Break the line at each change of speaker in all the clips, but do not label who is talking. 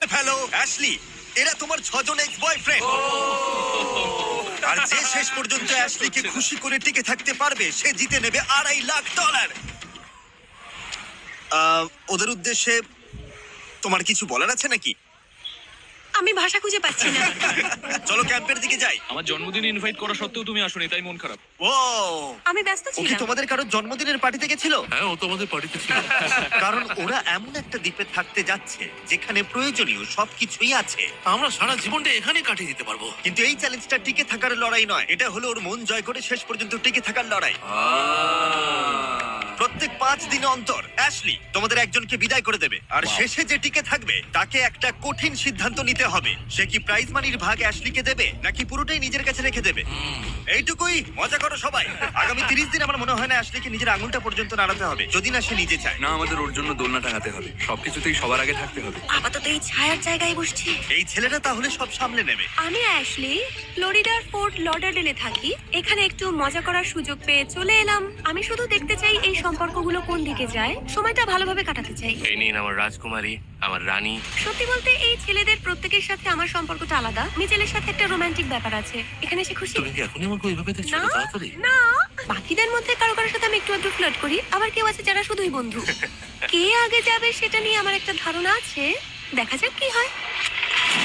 Hello Ashley, এরা তোমার 6 জন ex boyfriend. আর যে শেষ পর্যন্ত অ্যাশলিকে খুশি করে টিকে থাকতে পারবে সে জিতে নেবে $2.5 লাখ। ওদের উদ্দেশ্যে তোমার কিছু বলার আছে নাকি?
আমি ভাষা খুঁজে পাচ্ছি না।
চলো ক্যাম্পের দিকে যাই।
আমার জন্মদিনে ইনভাইট করা সত্ত্বেও তুমি আসোনি, তাই মন খারাপ।
ও,
আমি ব্যস্ত
ও কি
ছিলাম।
তোমাদের কারোর জন্মদিনের পার্টিতে গেছিল?
হ্যাঁ, ও তো আমাদের পার্টিতে ছিল।
কারণ ওরা এমন একটা দ্বীপে থাকতে যাচ্ছে যেখানে প্রয়োজনীয় সবকিছুই আছে।
আমরা সারা জীবনটা এখানেই কাটিয়ে দিতে পারবো।
কিন্তু এই চ্যালেঞ্জটা টিকে থাকার লড়াই নয়, এটা হলো ওর মন জয় করে শেষ পর্যন্ত টিকে থাকার লড়াই। প্রত্যেক 5 দিন অন্তর অ্যাশলি তোমাদের একজনকে বিদায় করে দেবে, আর শেষে যে টিকে থাকবে তাকে একটা কঠিন সিদ্ধান্ত নিতে হবে। সে কি প্রাইজ মানির ভাগ অ্যাশলিকে দেবে নাকি পুরোটাই নিজের কাছে রেখে দেবে? এইটুকুই, মজা করো সবাই। আগামী 30 দিন আমার মনে হয় না অ্যাশলিকে নিজের আঙুলটা পর্যন্ত নাড়াতে হবে, যদি না সে নিজে চায়।
না, আমাদের ওর জন্য দোলনা টাঙাতে হবে, সবকিছুতেই সবার আগে থাকতে হবে।
আপাতত এই ছায়ার জায়গায় বসছি।
এই ছেলেটা তাহলে সব সামলে নেবে।
আমি অ্যাশলি, ফ্লোরিডার ফোর্ট লডারডেলে থাকি। এখানে একটু মজা করার সুযোগ পেয়ে চলে এলাম। আমি শুধু দেখতে চাই এই সম্পর্কগুলো কোন দিকে যায়, সময়টা ভালোভাবে কাটাতে চাই।
এই নিন আমার রাজকুমারী, আমার রানী।
সত্যি বলতে এই ছেলেদের প্রত্যেকের সাথে আমার সম্পর্কটা আলাদা। মিচেলের সাথে একটা রোমান্টিক ব্যাপার আছে। এখানে এসে খুশি?
তুমি কি এখনই আমাকে ওইভাবে দেখছো?
না,
তাড়াতাড়ি।
না, বাকিদের মধ্যে কারো কারোর সাথে আমি একটু একটু ফ্লার্ট করি, আবার কেউ আছে যারা শুধুই বন্ধু। কে আগে যাবে সেটা নিয়ে আমার একটা ধারণা আছে, দেখা যাক কি হয়।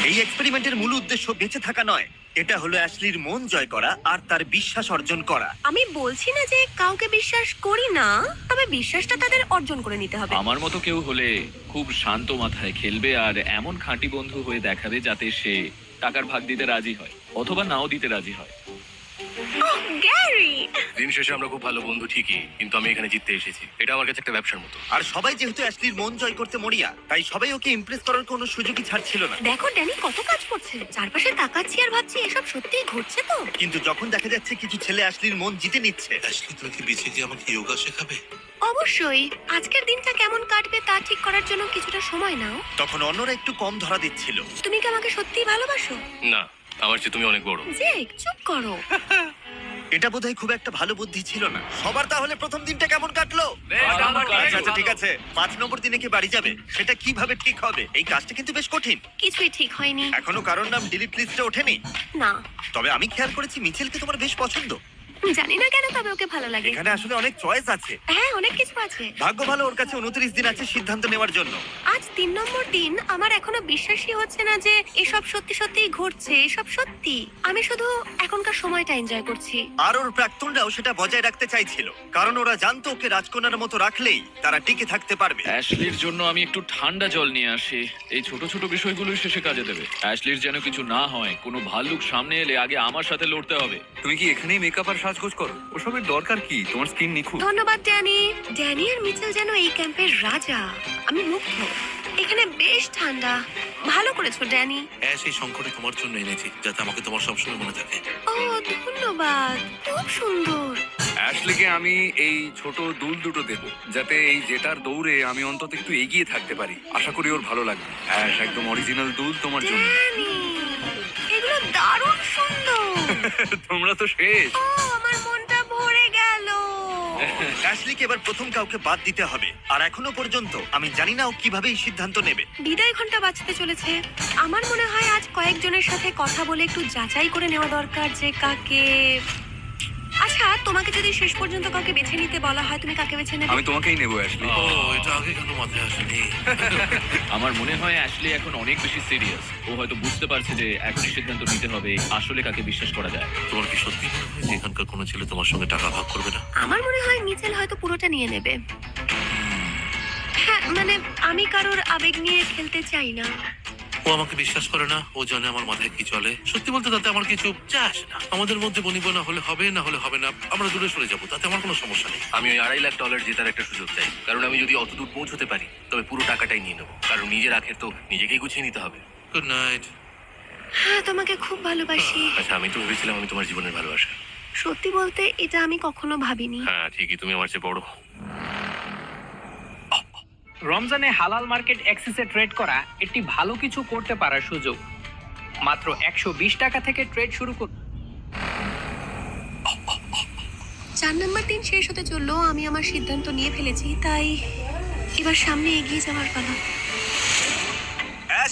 এই এক্সপেরিমেন্টের মূল উদ্দেশ্য বেঁচে থাকা নয়, এটা হলো অ্যাশলির মন জয় করা আর তার বিশ্বাস অর্জন করা।
আমি বলছি না যে কাউকে বিশ্বাস করি না, তবে বিশ্বাসটা তাদের অর্জন করে নিতে হবে।
আমার মতো কেউ হলে খুব শান্ত মাথায় খেলবে আর এমন খাঁটি বন্ধু হয়ে দেখাবে যাতে সে টাকার ভাগ দিতে রাজি হয় অথবা নাও দিতে রাজি হয়।
ওহ, গ্যারি!
দিন শেষে আমরা খুব ভালো বন্ধু ঠিকই, কিন্তু আমি এখানে জিততে এসেছি। এটা আমার কাছে একটা ব্যবসার মতো।
আর সবাই যেহেতু অ্যাশলির মন জয় করতে মরিয়া, তাই সবাই ওকে ইমপ্রেস করার কোনো সুযোগই ছাড়ছিল না।
দেখো ড্যানি কত কাজ করছে, চারপাশে তাকাচ্ছি আর ভাবছি এসব সত্যিই ঘটছে তো।
কিন্তু যখন দেখা যাচ্ছে কিছু ছেলে অ্যাশলির মন জিতে নিচ্ছে,
অ্যাশলি, তুমি কি বেঁচে গিয়ে আমাকে যোগা শেখাবে?
অবশ্যই, আজকের দিনটা কেমন কাটবে তা ঠিক করার জন্য কিছুটা সময় নাও।
তখন অন্যরা একটু কম ধরা দিচ্ছিল।
তুমি কি আমাকে সত্যিই ভালোবাসো?
না, আমার চেয়ে তুমি অনেক বড়।
জেক, চুপ করো।
এটা বোধহয় খুব একটা ভালো বুদ্ধি ছিল না। সবার তাহলে প্রথম দিনটা কেমন কাটলো? আচ্ছা আচ্ছা, ঠিক আছে। 5 নম্বর দিনে কি বাড়ি যাবে সেটা কিভাবে ঠিক হবে? এই কাজটা কিন্তু বেশ কঠিন।
কিছুই ঠিক হয়নি।
এখনো কারোর নাম ডিলিট লিস্টে ওঠেনি।
না,
তবে আমি খেয়াল করেছি মিচেলকে তোমার বেশ পছন্দ।
জানি না কেন, তবে ওকে ভালো লাগে।
এখানে আসলে অনেক চয়েস আছে।
হ্যাঁ, অনেক কিছু আছে।
ভাগ্য ভালো, ওর কাছে 29 দিন আছে সিদ্ধান্ত নেওয়ার জন্য।
আজ 3 নম্বর দিন। আমার এখনো বিশ্বাসই হচ্ছে না যে এসব সত্যি সত্যিই ঘটছে। এসব সত্যি। আমি শুধু এখনকার সময়টা এনজয় করছি।
আর ওর প্রাক্তনরাও সেটা বজায় রাখতে চাইছিল, কারণ ওরা জানতো ওকে রাজকন্যার মতো রাখলেই তারা টিকে থাকতে পারবে।
অ্যাশলির জন্য আমি একটু ঠান্ডা জল নিয়ে আসি, এই ছোট ছোট বিষয়গুলোই শেষে কাজে দেবে। অ্যাশলির যেন কিছু না হয়, কোনো ভাল্লুক সামনে এলে আগে আমার সাথে লড়তে হবে।
তুমি কি এখানেই মেকআপ আর সাজগোজ করো? ওসবের দরকার কি? তোমার স্কিন নিখুঁত।
ধন্যবাদ ড্যানি। ড্যানি আর মিচেল যেন এই ক্যাম্পের রাজা। আমি মুগ্ধ। এখানে বেশ ঠান্ডা। ভালো করেছো ড্যানি।
হ্যাঁ, সেই সংকটে তোমার জন্য এনেছি, যাতে আমাকে তোমার সবসময় মনে থাকে।
ও, ধন্যবাদ, খুব সুন্দর।
অ্যাশলিকে আমি এই ছোট দুল দুটো দেবো, যাতে এই জেটার দৌড়ে আমি অন্তত একটু এগিয়ে থাকতে পারি। আশা করি ওর ভালো লাগবে। হ্যাঁ, একদম অরিজিনাল দুল তোমার জন্য।
ড্যানি, এগুলো দারুণ সুন্দর।
তোমরা তো শেষ।
ও, আমার মনটা ভরে গেল।
অ্যাশলিকে এবার প্রথম কাউকে বাদ দিতে হবে, আর এখনো পর্যন্ত আমি জানি না ও কিভাবে এই সিদ্ধান্ত নেবে।
বিদায় ঘন্টা বাজতে চলেছে। আমার মনে হয় আজ কয়েকজনের সাথে কথা বলে একটু যাচাই করে নেওয়া দরকার যে কাকে। আচ্ছা, তোমাকে যদি শেষ পর্যন্ত কাউকে বেছে নিতে বলা হয়, তুমি কাকে বেছে নেবে?
আমি তোমাকেই নেবো অ্যাশলি।
ও, এটা আগে কেন মাথায় আসেনি?
আমার মনে হয় অ্যাশলি এখন অনেক বেশি সিরিয়াস। ও হয়তো বুঝতে পারছে যে এখন সিদ্ধান্ত নিতে হবে আসলে কাকে বিশ্বাস করা যায়।
তোমার কি সত্যি মনে হয় যে এখানকার কোনো ছেলে তোমার সঙ্গে টাকা ভাগ করবে না?
আমার মনে হয় মিচেল হয়তো পুরোটা নিয়ে নেবে। হ্যাঁ, মানে আমি কারোর আবেগ নিয়ে খেলতে চাই না।
ও আমাকে বিশ্বাস করে না, ও জানে আমার মাথায় কি চলে। সত্যি বলতে তাতে আমার কিছু যায় আসে না। আমাদের মধ্যে বনিবনা হলে হবে, না হলে হবে না। আমরা দূরে সরে যাবো, তাতে আমার কোনো সমস্যা নেই। আমি ওই $2.5 লাখ জেতার একটা সুযোগ চাই, কারণ আমি যদি অত দূর পৌঁছতে পারি তবে পুরো টাকাটাই নিয়ে নেবো। কারণ নিজের আখের তো নিজেকেই গুছিয়ে নিতে হবে। Good night.
হ্যাঁ, তোমাকে খুব ভালোবাসি।
আচ্ছা, আমি তো ভেবেছিলাম আমি তোমার জীবনের ভালোবাসা।
সত্যি বলতে এটা আমি কখনো ভাবিনি।
হ্যাঁ ঠিকই, তুমি আমার চেয়ে বড়।
রমজানে হালাল মার্কেট অ্যাক্সেসে ট্রেড করা একটি ভালো কিছু করতে পারার সুযোগ। মাত্র 120 টাকা থেকে ট্রেড শুরু করুন।
4 নম্বর দিন শেষ হতে চললো। আমি আমার সিদ্ধান্ত নিয়ে ফেলেছি, তাই এবার সামনে এগিয়ে যাওয়ার পালা।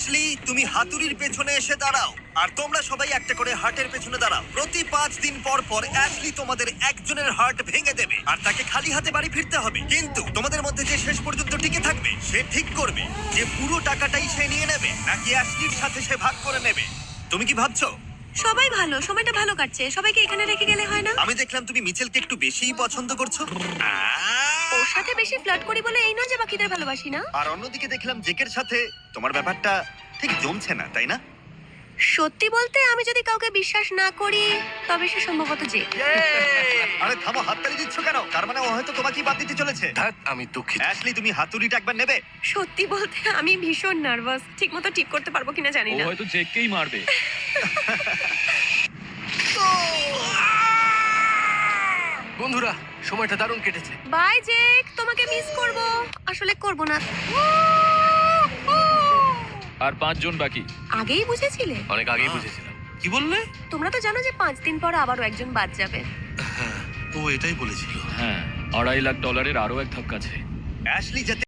অ্যাশলি, তুমি হাতুড়ির পেছনে এসে দাঁড়াও আর তোমরা সবাই একটা করে হার্টের পেছনে দাঁড়াও। প্রতি 5 দিন পর পর অ্যাশলি তোমাদের একজনের হার্ট ভেঙে দেবে আর তাকে খালি হাতে বাড়ি ফিরতে হবে। কিন্তু তোমাদের মধ্যে যে শেষ পর্যন্ত টিকে থাকবে সে ঠিক করবে যে পুরো টাকাটাই সে নিয়ে নেবে নাকি অ্যাশলির সাথে সে ভাগ করে নেবে। তুমি কি ভাবছো?
সবাই ভালো, সময়টা ভালো কাটছে, সবাইকে এখানে রেখে গেলে হয় না?
আমি দেখলাম তুমি মিচেলকে একটু বেশিই পছন্দ করছো।
ওর সাথে বেশি ফ্লার্ট করি বলে এই না যে বাকিদের ভালোবাসি না।
আর অন্যদিকে দেখলাম জেকের সাথে তোমার ব্যাপারটা ঠিক জমছে না, তাই না?
সত্যি বলতে আমি যদি কাউকে বিশ্বাস না করি তবে সে সম্ভবত যে।
আরে থামো, হাততালি দিচ্ছ কেন? তার মানে ও হয়তো তোমাকেই বাদ দিতে চলেছে।
ধ্যাৎ, আমি দুঃখিত।
অ্যাশলি, তুমি হাতুড়িটা একবার নেবে?
সত্যি বলতে আমি ভীষণ নার্ভাস, ঠিকমতো ঠিক করতে পারবো কিনা জানি
ও
না।
হয়তো জেককেই মারবে।
বন্ধুরা, সময়টা দারুণ কেটেছে।
বাই জেক, তোমাকে মিস করব। আসলে করব না।
আর 5 জন বাকি।
আগেই বুঝেছিলে?
অনেক আগেই বুঝেছিলাম। কি বললে?
তোমরা তো জানো যে 5 দিন পর আবারও একজন বাদ যাবে।
হ্যাঁ, ও এটাই বলেছিল।
হ্যাঁ, $2.5 লাখ আরো এক ধাপ কাছে।
অ্যাশলি যাতে